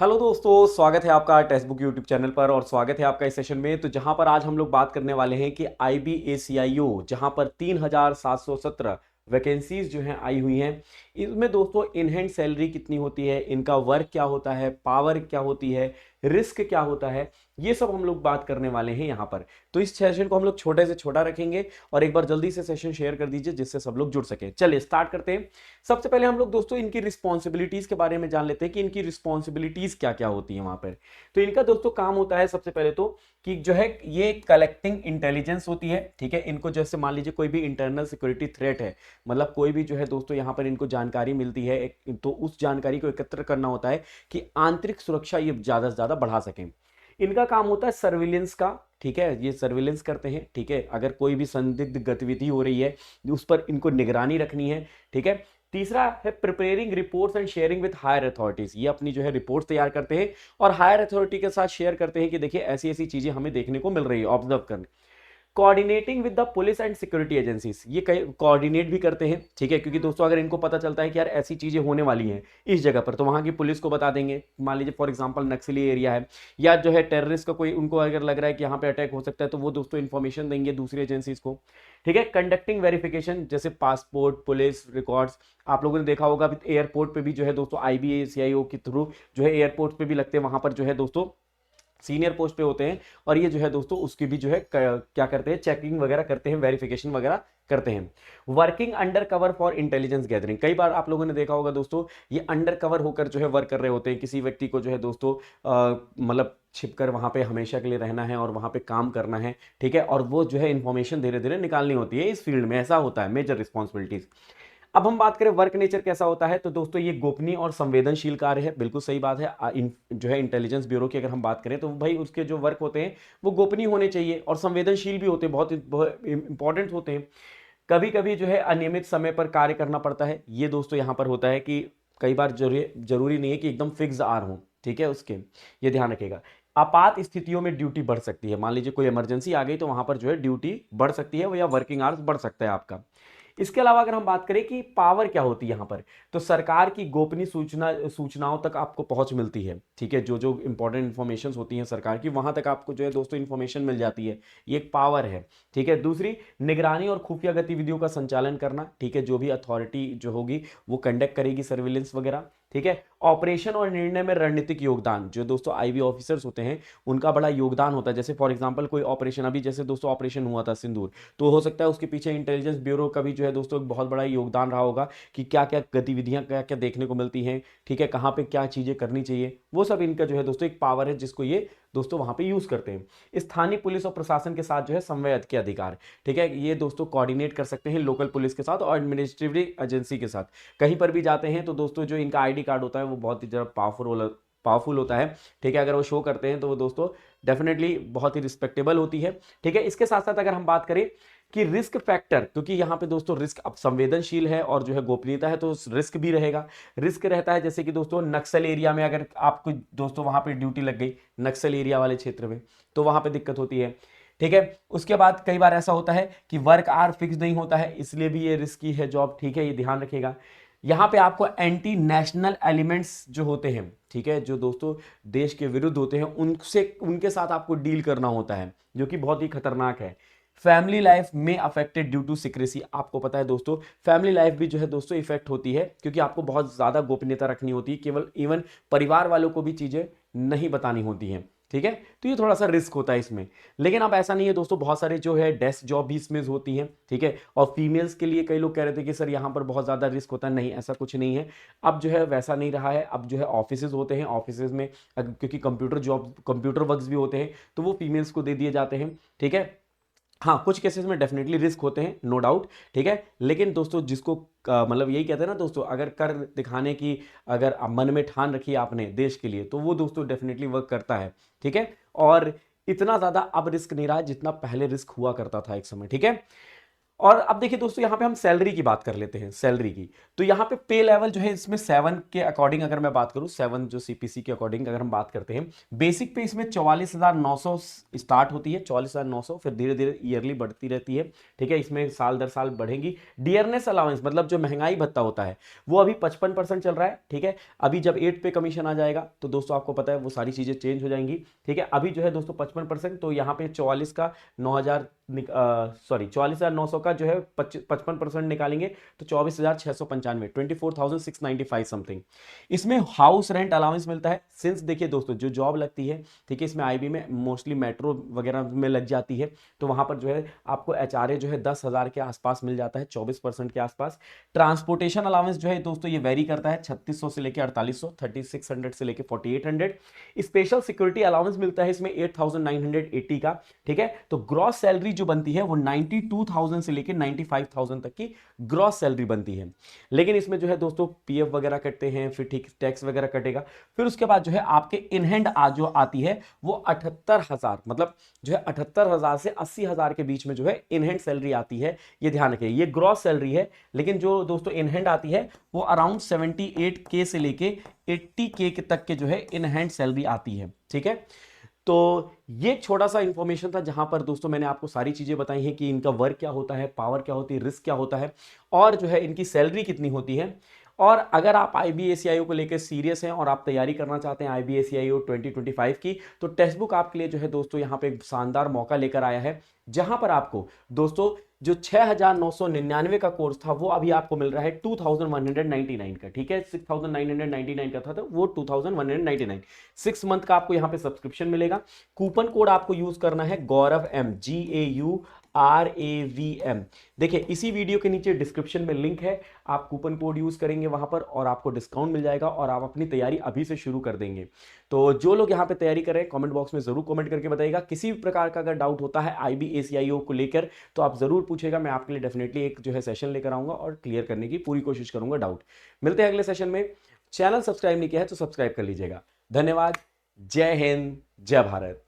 Hello दोस्तों, स्वागत है आपका टेक्स्ट बुक यूट्यूब चैनल पर और स्वागत है आपका इस सेशन में। तो जहां पर आज हम लोग बात करने वाले हैं कि IBACIO जहां पर 3717 वैकेंसीज जो हैं आई हुई हैं। इसमें दोस्तों इन हैंड सैलरी कितनी होती है, इनका वर्क क्या होता है, पावर क्या होती है, रिस्क क्या होता है, ये सब हम लोग बात करने वाले हैं यहाँ पर। तो इस सेशन को हम लोग छोटे से छोटा रखेंगे और एक बार जल्दी से सेशन शेयर कर दीजिए जिससे सब लोग जुड़ सके। चलिए स्टार्ट करते हैं। सबसे पहले हम लोग दोस्तों इनकी रिस्पॉन्सिबिलिटीज के बारे में जान लेते हैं कि इनकी रिस्पॉन्सिबिलिटीज क्या क्या होती है वहां पर। तो इनका दोस्तों काम होता है सबसे पहले तो कि जो है ये कलेक्टिंग इंटेलिजेंस होती है। ठीक है, इनको जैसे मान लीजिए कोई भी इंटरनल सिक्योरिटी थ्रेट है, मतलब कोई भी जो है दोस्तों यहाँ पर इनको जानकारी मिलती है तो उस जानकारी को एकत्र करना होता है कि आंतरिक सुरक्षा ये ज्यादा से ज्यादा बढ़ा सकें। इनका काम होता है सर्विलेंस का। ठीक है, ये सर्विलेंस करते हैं। ठीक है, अगर कोई भी संदिग्ध गतिविधि हो रही है उस पर इनको निगरानी रखनी है। ठीक है, तीसरा है preparing reports and sharing with higher authorities. ये अपनी जो है रिपोर्ट्स तैयार करते हैं और हायर अथॉरिटी के साथ शेयर करते हैं कि देखिए ऐसी ऐसी चीजें हमें देखने को मिल रही है, ऑब्जर्व करने। Coordinating with the police and security agencies, ये कई कोऑर्डिनेट भी करते हैं। ठीक है, क्योंकि दोस्तों अगर इनको पता चलता है कि यार ऐसी चीजें होने वाली हैं इस जगह पर, तो वहां की पुलिस को बता देंगे। मान लीजिए फॉर एग्जांपल नक्सली एरिया है या जो है टेररिस्ट का कोई, उनको अगर लग रहा है कि यहाँ पे अटैक हो सकता है तो वो दोस्तों इन्फॉर्मेशन देंगे दूसरी एजेंसीज को। ठीक है, कंडक्टिंग वेरिफिकेशन जैसे पासपोर्ट, पुलिस रिकॉर्ड्स। आप लोगों ने देखा होगा एयरपोर्ट पे भी जो है दोस्तों IBACIO के थ्रू जो है एयरपोर्ट पे भी लगते हैं, वहां पर जो है दोस्तों सीनियर पोस्ट पे होते हैं और ये जो है दोस्तों उसकी भी जो है क्या करते हैं, चेकिंग वगैरह करते हैं, वेरिफिकेशन वगैरह करते हैं। Working under cover for intelligence gathering, कई बार आप लोगों ने देखा होगा दोस्तों ये अंडर कवर होकर जो है वर्क कर रहे होते हैं। किसी व्यक्ति को जो है दोस्तों मतलब छिपकर वहां पे हमेशा के लिए रहना है और वहां पे काम करना है। ठीक है, और वो जो है इंफॉर्मेशन धीरे धीरे निकालनी होती है इस फील्ड में, ऐसा होता है मेजर रिस्पॉन्सिबिलिटीज। अब हम बात करें वर्क नेचर कैसा होता है, तो दोस्तों ये गोपनीय और संवेदनशील कार्य है, बिल्कुल सही बात है। जो है इंटेलिजेंस ब्यूरो की अगर हम बात करें तो भाई उसके जो वर्क होते हैं वो गोपनीय होने चाहिए और संवेदनशील भी होते हैं, बहुत इंपॉर्टेंट होते हैं। कभी कभी जो है अनियमित समय पर कार्य करना पड़ता है। ये दोस्तों यहाँ पर होता है कि कई बार जरूरी जरूरी नहीं है कि एकदम फिक्स आर हो। ठीक है, उसके ये ध्यान रखेगा। आपात स्थितियों में ड्यूटी बढ़ सकती है, मान लीजिए कोई इमरजेंसी आ गई तो वहां पर जो है ड्यूटी बढ़ सकती है या वर्किंग आवर्स बढ़ सकता है आपका। इसके अलावा अगर हम बात करें कि पावर क्या होती है यहां पर, तो सरकार की गोपनीय सूचनाओं तक आपको पहुंच मिलती है। ठीक है, जो जो इंपॉर्टेंट इंफॉर्मेशन होती हैं सरकार की वहां तक आपको जो है दोस्तों इंफॉर्मेशन मिल जाती है, ये एक पावर है। ठीक है, दूसरी निगरानी और खुफिया गतिविधियों का संचालन करना। ठीक है, जो भी अथॉरिटी जो होगी वो कंडक्ट करेगी सर्विलेंस वगैरह। ठीक है, ऑपरेशन और निर्णय में रणनीतिक योगदान, जो दोस्तों IB ऑफिसर्स होते हैं उनका बड़ा योगदान होता है। जैसे फॉर एग्जांपल कोई ऑपरेशन, अभी जैसे दोस्तों ऑपरेशन हुआ था सिंदूर, तो हो सकता है उसके पीछे इंटेलिजेंस ब्यूरो का भी जो है दोस्तों एक बहुत बड़ा योगदान रहा होगा कि क्या क्या गतिविधियां क्या क्या देखने को मिलती हैं। ठीक है, कहाँ पे क्या चीजें करनी चाहिए, वो सब इनका जो है दोस्तों एक पावर है जिसको ये दोस्तों वहां पे यूज करते हैं। स्थानीय पुलिस और प्रशासन के साथ जो है समन्वय के अधिकार। ठीक है, ये दोस्तों कोऑर्डिनेट कर सकते हैं लोकल पुलिस के साथ और एडमिनिस्ट्रेटिव एजेंसी के साथ। कहीं पर भी जाते हैं तो दोस्तों जो इनका ID कार्ड होता है वो बहुत ही ज़्यादा पावरफुल होता है। ठीक है, अगर वो शो करते हैं तो वो दोस्तों डेफिनेटली बहुत ही रिस्पेक्टेबल होती है। ठीक है, इसके साथ साथ अगर हम बात करें कि रिस्क फैक्टर, क्योंकि यहाँ पे दोस्तों रिस्क अब संवेदनशील है और जो है गोपनीयता है तो रिस्क भी रहेगा। रिस्क रहता है जैसे कि दोस्तों नक्सल एरिया में अगर आपको दोस्तों वहां पे ड्यूटी लग गई नक्सल एरिया वाले क्षेत्र में, तो वहां पे दिक्कत होती है। ठीक है, उसके बाद कई बार ऐसा होता है कि वर्क आवर फिक्स नहीं होता है, इसलिए भी ये रिस्की है जॉब। ठीक है, ये ध्यान रखेगा। यहाँ पे आपको एंटी नेशनल एलिमेंट्स जो होते हैं, ठीक है, जो दोस्तों देश के विरुद्ध होते हैं, उनसे उनके साथ आपको डील करना होता है, जो कि बहुत ही खतरनाक है। फैमिली लाइफ में अफेक्टेड ड्यू टू सिक्रेसी, आपको पता है दोस्तों फैमिली लाइफ भी जो है दोस्तों इफेक्ट होती है क्योंकि आपको बहुत ज्यादा गोपनीयता रखनी होती है, केवल इवन परिवार वालों को भी चीजें नहीं बतानी होती हैं। ठीक है, तो ये थोड़ा सा रिस्क होता है इसमें। लेकिन अब ऐसा नहीं है दोस्तों, बहुत सारे जो है डेस्क जॉब भी इसमें होती हैं। ठीक है, और फीमेल्स के लिए कई लोग कह रहे थे कि सर यहाँ पर बहुत ज्यादा रिस्क होता है, नहीं ऐसा कुछ नहीं है। अब जो है वैसा नहीं रहा है, अब जो है ऑफिसेज होते हैं, ऑफिसेज में क्योंकि कंप्यूटर वर्क्स भी होते हैं तो वो फीमेल्स को दे दिए जाते हैं। ठीक है, हाँ कुछ केसेस में डेफिनेटली रिस्क होते हैं, नो डाउट। ठीक है, लेकिन दोस्तों जिसको मतलब यही कहते हैं ना दोस्तों, अगर कर दिखाने की अगर मन में ठान रखी है आपने देश के लिए तो वो दोस्तों डेफिनेटली वर्क करता है। ठीक है, और इतना ज्यादा अब रिस्क नहीं रहा है जितना पहले रिस्क हुआ करता था एक समय। ठीक है, और अब देखिए दोस्तों, यहाँ पे हम सैलरी की बात कर लेते हैं, सैलरी की। तो यहाँ पे पे लेवल जो है इसमें 7 के अकॉर्डिंग अगर मैं बात करूँ, 7 जो सीपीसी के अकॉर्डिंग अगर हम बात करते हैं, बेसिक पे इसमें 44,900 स्टार्ट होती है, 44,900, फिर धीरे धीरे ईयरली बढ़ती रहती है। ठीक है, इसमें साल दर साल बढ़ेगी। डियरनेस अलाउंस मतलब जो महंगाई भत्ता होता है वो अभी 55% चल रहा है। ठीक है, अभी जब 8 पे कमीशन आ जाएगा तो दोस्तों आपको पता है वो सारी चीजें चेंज हो जाएंगी। ठीक है, अभी जो है दोस्तों 55%, तो यहाँ पे 44 का 9,000 सॉरी 44,900 का जो है 55% निकालेंगे तो 24,695, 24,695 समथिंग। इसमें हाउस रेंट अलाउंस मिलता है। सिंस देखिए दोस्तों, जो जॉब लगती है, ठीक है, इसमें आईबी में मोस्टली मेट्रो वगैरह में लग जाती है, तो वहां पर जो है आपको एचआरए जो है 10,000 के आसपास मिल जाता है, 24% के आसपास। ट्रांसपोर्टेशन अलाउंस जो है दोस्तों ये वेरी करता है, 3600 से लेकर 4800, 3600 से लेकर 4800। स्पेशल सिक्योरिटी अलाउंस मिलता है इसमें 8,980 का। ठीक है, तो ग्रॉस सैलरी जो बनती है वो 92,000 से लेकर 95,000 तक की ग्रॉस सैलरी बनती है। लेकिन इसमें जो है दोस्तों पीएफ वगैरह कटते हैं, फिर ठीक टैक्स वगैरह कटेगा। फिर उसके बाद जो है आपके इन हैंड जो आती है वो 78,000, मतलब जो है 78,000 से 80,000 के बीच में जो है इन हैंड सैलरी आती है। ये ध्यान रखिए, ये ग्रॉस सैलरी है। लेकिन जो दोस्तों इन हैंड आती है वो अराउंड 78K से लेके 80K तक के जो है इन हैंड सैलरी आती है। ठीक है, तो ये एक छोटा सा इंफॉर्मेशन था जहां पर दोस्तों मैंने आपको सारी चीजें बताई हैं कि इनका वर्क क्या होता है, पावर क्या होती है, रिस्क क्या होता है, और जो है इनकी सैलरी कितनी होती है। और अगर आप आईबीएससीआईओ को लेकर सीरियस हैं और आप तैयारी करना चाहते हैं आईबीएससीआईओ 2025 की, तो टेक्स्ट बुक आपके लिए जो है दोस्तों यहाँ पे एक शानदार मौका लेकर आया है, जहां पर आपको दोस्तों जो 6,999 का कोर्स था वो अभी आपको मिल रहा है 2,199 का। ठीक है, 6,999 का था तो वो 2,199, 6 मंथ का आपको यहाँ पे सब्सक्रिप्शन मिलेगा। कूपन कोड आपको यूज करना है गौरव एम, GAURAVM। देखिए इसी वीडियो के नीचे डिस्क्रिप्शन में लिंक है, आप कूपन कोड यूज करेंगे वहां पर और आपको डिस्काउंट मिल जाएगा और आप अपनी तैयारी अभी से शुरू कर देंगे। तो जो लोग यहाँ पे तैयारी करें कमेंट बॉक्स में जरूर कमेंट करके बताइएगा। किसी भी प्रकार का अगर डाउट होता है आईबीएससीआईओ को लेकर तो आप जरूर पूछेगा, मैं आपके लिए डेफिनेटली एक जो है सेशन लेकर आऊंगा और क्लियर करने की पूरी कोशिश करूंगा डाउट। मिलते हैं अगले सेशन में। चैनल सब्सक्राइब नहीं किया है तो सब्सक्राइब कर लीजिएगा। धन्यवाद। जय हिंद, जय भारत।